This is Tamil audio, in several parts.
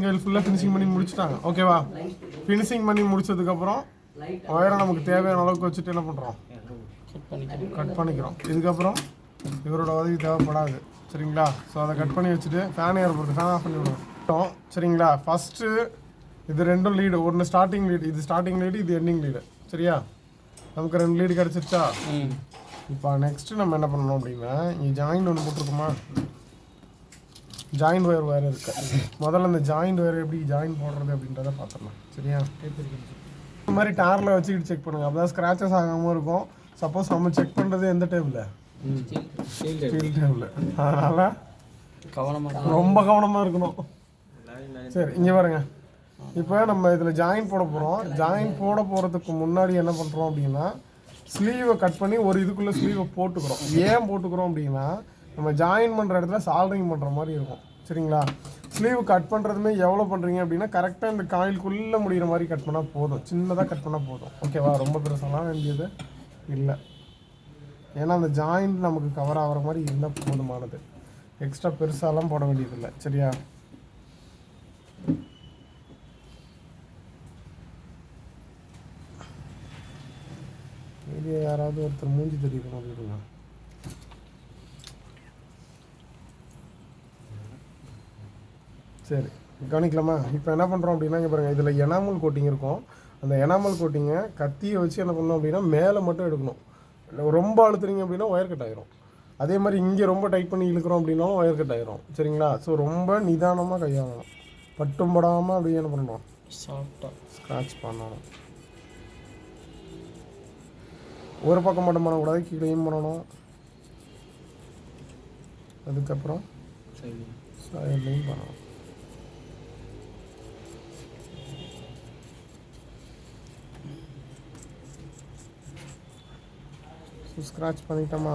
ஃபுல்லாக ஃபினிஷிங் பண்ணி முடிச்சுட்டாங்க. ஓகேவா? ஃபினிஷிங் பண்ணி முடிச்சதுக்கப்புறம் ஒயரை நமக்கு தேவையான அளவுக்கு வச்சுட்டு என்ன பண்ணுறோம், கட் பண்ணிக்கிறோம். இதுக்கப்புறம் இவரோட உதவி தேவைப்படாது. சரிங்களா? ஸோ அதை கட் பண்ணி வச்சுட்டு ஃபேன் ஏற போகிறது, ஃபேன் ஆஃப் பண்ணி விடுவோம். சரிங்களா? ஃபஸ்ட்டு இது ரெண்டும் லீடு. ஒன்று ஸ்டார்டிங் லீடு, இது ஸ்டார்டிங் லீடு, இது எண்டிங் லீடு. சரியா? நமக்கு 2 லீடு கிடச்சிருச்சா? இப்போ நெக்ஸ்ட்டு நம்ம என்ன பண்ணணும் அப்படின்னா, இங்கே ஜாயிண்ட் ஒன்று போட்டிருக்கோமா, ஜாயிண்ட் ஒயர் வேறு இருக்கு. முதல்ல இந்த ஜாயிண்ட் ஒயர் எப்படி ஜாயின் போடுறது அப்படின்றத பார்த்துடலாம். சரியா? இந்த மாதிரி டாரில் வச்சுக்கிட்டு செக் பண்ணுங்கள், அப்போ தான் ஸ்க்ராச்சஸ் ஆகாமல் இருக்கும். சப்போஸ் நம்ம செக் பண்ணுறது எந்த டேபிளில், ஸ்டீல் டேபிள். அதனால் ரொம்ப கவனமாக இருக்கணும். சரி, இங்கே பாருங்க. இப்போ நம்ம இதில் ஜாயின் போட போகிறோம். ஜாயின் போட போகிறதுக்கு முன்னாடி என்ன பண்ணுறோம் அப்படின்னா, ஸ்லீவை கட் பண்ணி ஒரு இதுக்குள்ளே ஸ்லீவை போட்டுக்கிறோம். ஏன் போட்டுக்கிறோம் அப்படின்னா, நம்ம ஜாயின் பண்ணுற இடத்துல சால்டரிங் பண்ணுற மாதிரி இருக்கும். சரிங்களா? ஸ்லீவ் கட் பண்ணுறதுமே எவ்வளோ பண்ணுறீங்க அப்படின்னா, கரெக்டாக இந்த காயிலுக்குள்ளே முடிகிற மாதிரி கட் பண்ணால் போதும். சின்னதாக கட் பண்ணால் போதும். ஓகேவா? ரொம்ப பெருசாலாம் வேண்டியது இல்லை. ஏன்னா அந்த ஜாயிண்ட் நமக்கு கவர் ஆகிற மாதிரி இருந்தால் போதுமானது. எக்ஸ்ட்ரா பெருசாலாம் போட வேண்டியதில்லை. சரியா? வெளியே யாராவது ஒருத்தர் மூஞ்சி தெரியுற மாதிரி இருங்க. சரி, கவனிக்கலாமா? இப்போ என்ன பண்ணுறோம் அப்படின்னா, இங்கே பாருங்கள், இதில் எனாமல் கோட்டிங் இருக்கும். அந்த எனாமல் கோட்டிங்கை கத்தியை வச்சு என்ன பண்ணணும் அப்படின்னா, மேலே மட்டும் எடுக்கணும். ரொம்ப அழுத்துறீங்க அப்படின்னா ஒயர் கட் ஆகிரும். அதே மாதிரி இங்கே ரொம்ப டைட் பண்ணி இழுக்கிறோம் அப்படின்னாலும் ஒயர் கட் ஆகிரும். சரிங்களா? ஸோ ரொம்ப நிதானமாக கையாளணும். பட்டும் படாமல் அப்படியே என்ன பண்ணணும், சாஃப்டாக ஸ்க்ராட்ச் பண்ணணும். ஒரு பக்கம் மட்டும் பண்ணக்கூடாது, கீழேயும் பண்ணணும். அதுக்கப்புறம் சைட்லையும் பண்ணணும். ஸ்க்ராட்ச் பண்ணிட்டோமா?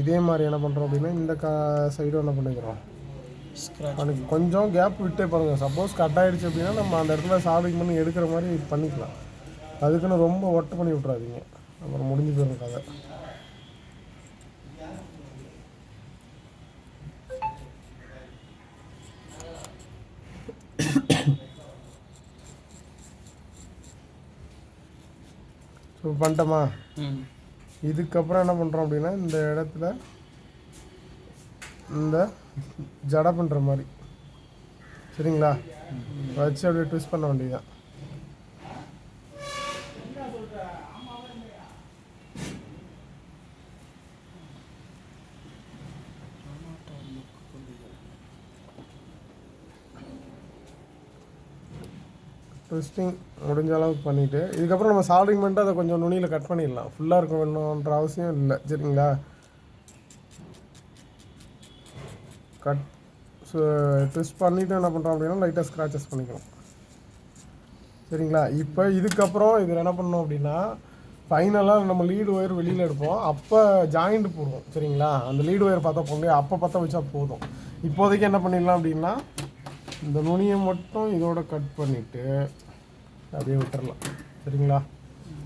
இதே மாதிரி என்ன பண்ணுறோம் அப்படின்னா, இந்த சைடும் என்ன பண்ணிக்கிறோம், அதுக்கு கொஞ்சம் கேப் விட்டே பாருங்கள். சப்போஸ் கட் ஆகிடுச்சு அப்படின்னா நம்ம அந்த இடத்துல சால்விங் பண்ணி எடுக்கிற மாதிரி பண்ணிக்கலாம். அதுக்குன்னு ரொம்ப ஒட்டை பண்ணி விட்றாதீங்க, அப்புறம் முடிஞ்சு போயிடும் கதை. ஸோ பண்ணிட்டோமா? இதுக்கப்புறம் என்ன பண்ணுறோம் அப்படின்னா, இந்த இடத்துல இந்த ஜடை பண்ணுற மாதிரி, சரிங்களா, வச்சு அப்படியே ட்விஸ்ட் பண்ண வேண்டியதுதான். ட்விஸ்டிங் முடிஞ்ச அளவுக்கு பண்ணிவிட்டு, இதுக்கப்புறம் நம்ம சால்ட்ரிங் பண்ணிட்டு அதை கொஞ்சம் நுனியில் கட் பண்ணிடலாம். ஃபுல்லாக இருக்க வேணுன்ற அவசியம் இல்லை. சரிங்களா? கட் ட்விஸ்ட் பண்ணிவிட்டு என்ன பண்ணுறோம் அப்படின்னா, லைட்டாக ஸ்க்ராச்சஸ் பண்ணிக்கணும். சரிங்களா? இப்போ இதுக்கப்புறம் இதில் என்ன பண்ணணும் அப்படின்னா, ஃபைனலாக நம்ம லீடு ஒயர் வெளியில் எடுப்போம். அப்போ ஜாயிண்ட் போடுவோம். சரிங்களா? அந்த லீடு ஒயர் பார்த்தா போங்க, அப்போ பற்ற வச்சா போதும். இப்போதைக்கு என்ன பண்ணிடலாம் அப்படின்னா, இந்த நுனியை மட்டும் இதோட கட் பண்ணிவிட்டு அப்படியே விட்டுறலாம். சரிங்களா?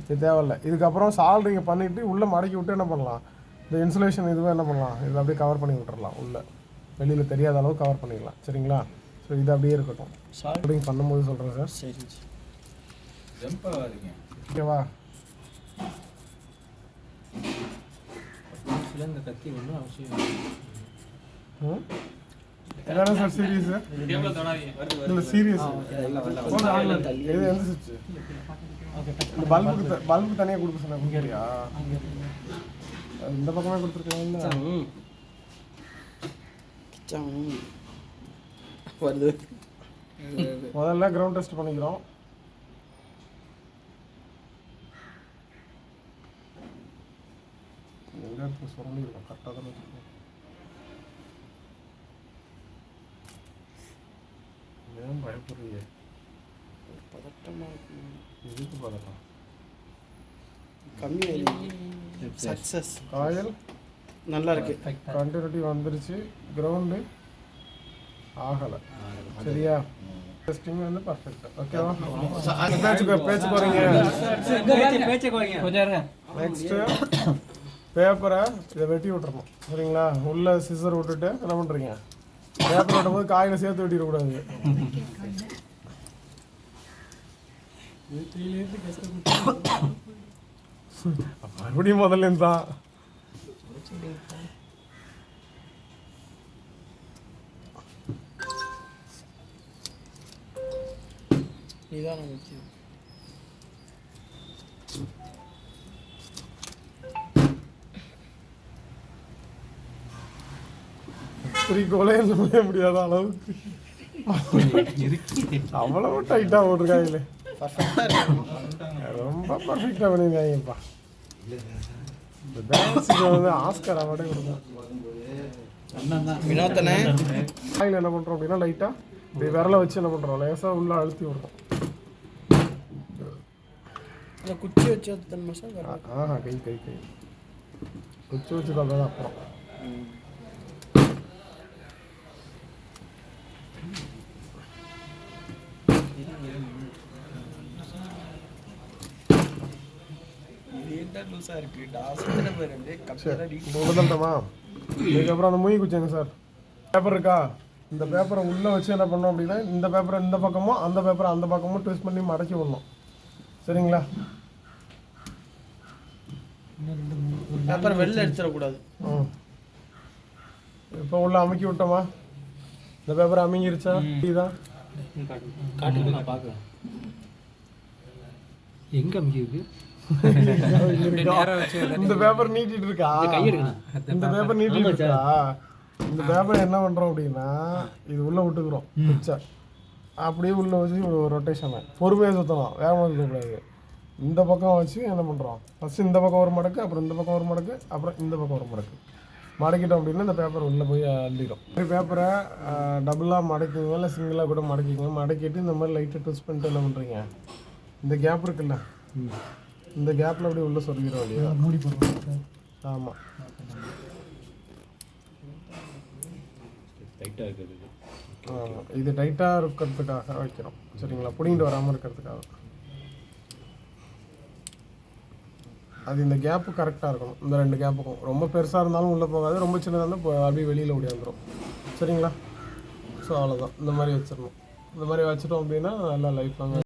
இது தேவையில்லை. இதுக்கப்புறம் சால்ட்ரிங்கை பண்ணிவிட்டு உள்ளே மடக்கி விட்டு என்ன பண்ணலாம், இந்த இன்சுலேஷன் இதுவும் என்ன பண்ணலாம், இதில் அப்படியே கவர் பண்ணி விட்டுறலாம். உள்ளே வெளியில் தெரியாத அளவு கவர் பண்ணிடலாம். சரிங்களா? ஸோ இது அப்படியே இருக்கட்டும். சால்ட்ரிங் பண்ணும்போது சொல்கிறேன் சார். சரி, ஓகேவா? இந்த கத்தி ஒன்றும் அவசியம் இதானே சார் சீரியஸ்? இல்லை சீரியஸ். இது எந்த சுவிட்ச்? இந்த பல்புக்கு தனியாக கொடுக்க சொன்னேன். கேரியா இந்த பக்கமே கொடுத்துருக்கேன். முதல்ல கிரவுண்ட் டெஸ்ட் பண்ணிக்கிறோம். சொல்லிருக்கோம் கரெக்டாக தான் வச்சுருக்கோம். ஏன் பயப்படுறீங்க? பதட்டமாக இருக்கு. எதுக்கு பதட்டம்? கம்மி சக்ஸஸ் காயல் நல்லா இருக்கு. கண்டினியூட்டி வந்துருச்சு. கிரவுண்டு ஆகலை. சரியா? டெஸ்டிங் வந்து பர்ஃபெக்ட். ஓகேவா? பேச்சு போகிறீங்க. நெக்ஸ்ட்டு பேப்பரை இதை வெட்டி விட்டுறணும். சரிங்களா? உள்ள சிசர் விட்டுட்டு என்ன பண்ணுறீங்க, பேப்பர் வெட்டும்போது காயில் சேர்த்து வெட்டிடக்கூடாது. மறுபடியும் முதல்ல தான் இதான் முக்கியம். குறிக்கோளே சொல்ல முடியாத அளவுக்கு அவ்வளவு டைட்டா போட்டிருக்காங்களே. ரொம்ப பர்ஃபெக்டா பண்ணிருக்காங்கப்பா. இந்த டான்ஸுக்கு வந்து ஆஸ்கர் அவார்டே கொடுக்கும். வினோத்தனே காயில் என்ன பண்றோம் அப்படின்னா லைட்டா இப்படி விரலை வச்சு என்ன பண்றோம், லேசா உள்ள அழுத்தி விடுறோம். குச்சி வச்சு தன்மை சார். கை கை கை குச்சி வச்சு தான் அப்புறம் முதல்டமா. இதுக்கப்புறம் அந்த மூங்கி குச்சிங்க சார். பேப்பர் இருக்கா, இந்த பேப்பரை உள்ளே வச்சு என்ன பண்ணோம் அப்படின்னா இந்த பேப்பரை இந்த பக்கமும் அந்த பேப்பரை அந்த பக்கமும் ட்விஸ்ட் பண்ணி மடக்கி விடணும். சரிங்களா? பேப்பரை வெளில எடுத்துடக்கூடாது. இப்போ உள்ள அமுக்கி விட்டோமா, இந்த பேப்பரை அமுங்கிருச்சா? இதுதான் எங்க அமுக்கிருக்கு? இந்த பேப்பர் நீட்டிட்டு இருக்கா, இந்த பேப்பர் நீட்டிட்டு இருக்கா. இந்த பேப்பர் என்ன பண்றோம் அப்படின்னா இது உள்ள விட்டுக்கிறோம் பிச்சை, அப்படியே உள்ள வச்சு ரொட்டேஷன் பொறுமையாக சுற்றணும், வேகமாக சுற்றக்கூடாது. இந்த பக்கம் வச்சு என்ன பண்ணுறோம், ஃபஸ்ட்டு இந்த பக்கம் ஒரு மடக்கு, அப்புறம் இந்த பக்கம் ஒரு மடக்கு, அப்புறம் இந்த பக்கம் ஒரு மடக்கு மடக்கிட்டோம் அப்படின்னா இந்த பேப்பர் உள்ளே போய் அள்ளிடும். பேப்பரை டபுளாக மடக்கிங்க இல்லை சிங்கிளாக கூட மடக்கிங்க. மடக்கிட்டு இந்த மாதிரி லைட்டாக ட்விஸ்ட் பண்ணிட்டு என்ன பண்ணுறீங்க, இந்த கேப் இருக்குல்ல, இந்த கேப்பில் அப்படியே உள்ளே சொல்லிடும் இல்லையா, மூடி போடுறோம். ஆமாம், ஆமாம், இது டைட்டாக இருக்கிறதுக்காக வைக்கிறோம். சரிங்களா? பிடிங்கிட்டு வராமல் இருக்கிறதுக்காக. அது இந்த கேப்பு கரெக்டாக இருக்கணும். இந்த ரெண்டு கேப்புக்கும் ரொம்ப பெருசாக இருந்தாலும் உள்ளே போகாது, ரொம்ப சின்னதாக இருந்தால் அப்படியே வெளியில் ஓடியாந்துடும். சரிங்களா? ஸோ அவ்வளோதான், இந்த மாதிரி வச்சிடணும். இந்த மாதிரி வச்சிட்டோம் அப்படின்னா நல்லா லைஃப் லாங்